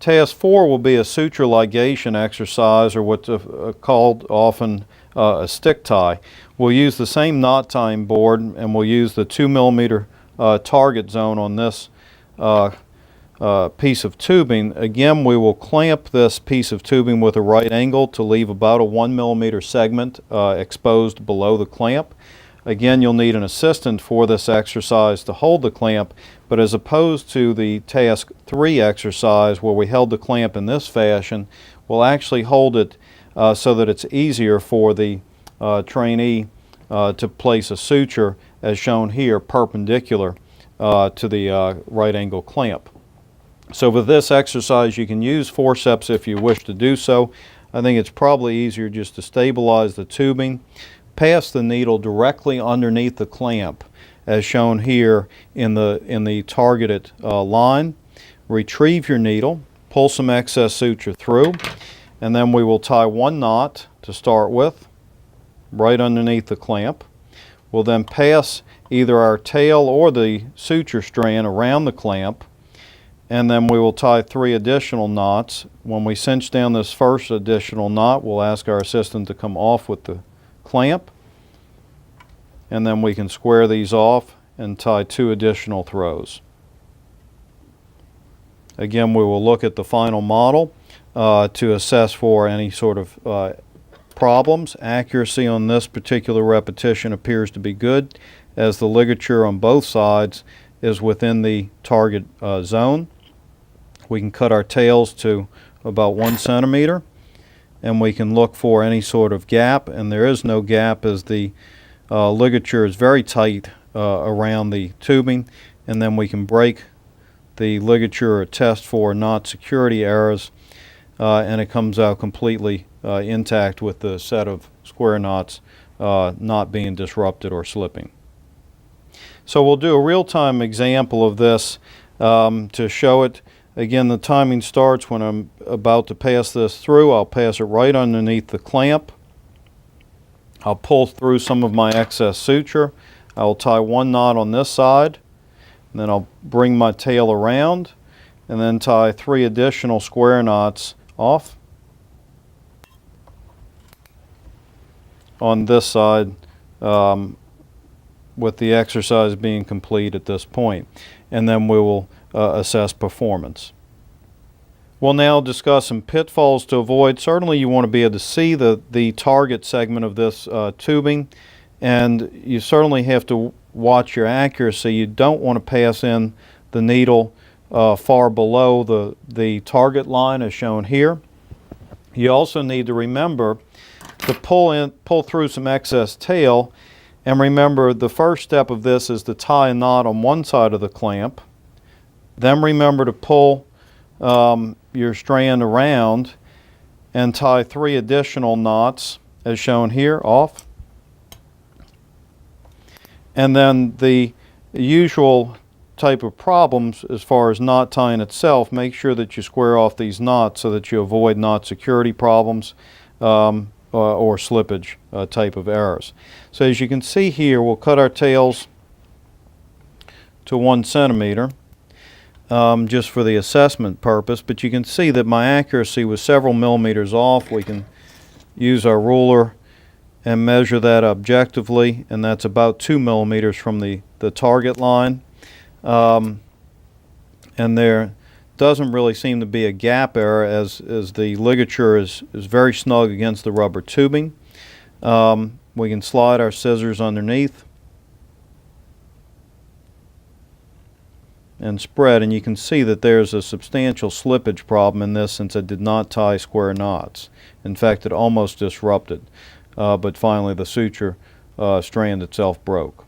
Task 4 will be a suture ligation exercise, or what's called often a stick tie. We'll use the same knot tying board, and we'll use the 2 millimeter target zone on this piece of tubing. Again, we will clamp this piece of tubing with a right angle to leave about a 1 millimeter segment exposed below the clamp. Again, you'll need an assistant for this exercise to hold the clamp, but as opposed to the task 3 exercise where we held the clamp in this fashion, we'll actually hold it so that it's easier for the trainee to place a suture, as shown here, perpendicular to the right angle clamp. So with this exercise, you can use forceps if you wish to do so. I think it's probably easier just to stabilize the tubing, pass the needle directly underneath the clamp, as shown here in the targeted line. Retrieve your needle, pull some excess suture through, and then we will tie 1 knot to start with, right underneath the clamp. We'll then pass either our tail or the suture strand around the clamp, and then we will tie 3 additional knots. When we cinch down this first additional knot, we'll ask our assistant to come off with the clamp, and then we can square these off and tie 2 additional throws. Again, we will look at the final model to assess for any sort of problems. Accuracy on this particular repetition appears to be good, as the ligature on both sides is within the target zone. We can cut our tails to about 1 centimeter, and we can look for any sort of gap, and there is no gap as the ligature is very tight around the tubing. And then we can break the ligature or test for knot security errors, and it comes out completely intact with the set of square knots not being disrupted or slipping. So we'll do a real-time example of this to show it. Again, the timing starts when I'm about to pass this through. I'll pass it right underneath the clamp. I'll pull through some of my excess suture. I'll tie 1 knot on this side, and then I'll bring my tail around and then tie 3 additional square knots off on this side, with the exercise being complete at this point. And then we will assess performance. We'll now discuss some pitfalls to avoid. Certainly you want to be able to see the target segment of this tubing, and you certainly have to watch your accuracy. You don't want to pass in the needle far below the target line, as shown here. You also need to remember to pull through some excess tail, and remember the first step of this is to tie a knot on one side of the clamp. Then remember to pull your strand around and tie 3 additional knots, as shown here, off. And then the usual type of problems as far as knot tying itself, make sure that you square off these knots so that you avoid knot security problems or slippage type of errors. So as you can see here, we'll cut our tails to 1 centimeter. Just for the assessment purpose, but you can see that my accuracy was several millimeters off. We can use our ruler and measure that objectively, and that's about 2 millimeters from the target line. And there doesn't really seem to be a gap error as the ligature is very snug against the rubber tubing. We can slide our scissors underneath and spread, and you can see that there's a substantial slippage problem in this since I did not tie square knots. In fact, it almost disrupted, but finally the suture strand itself broke.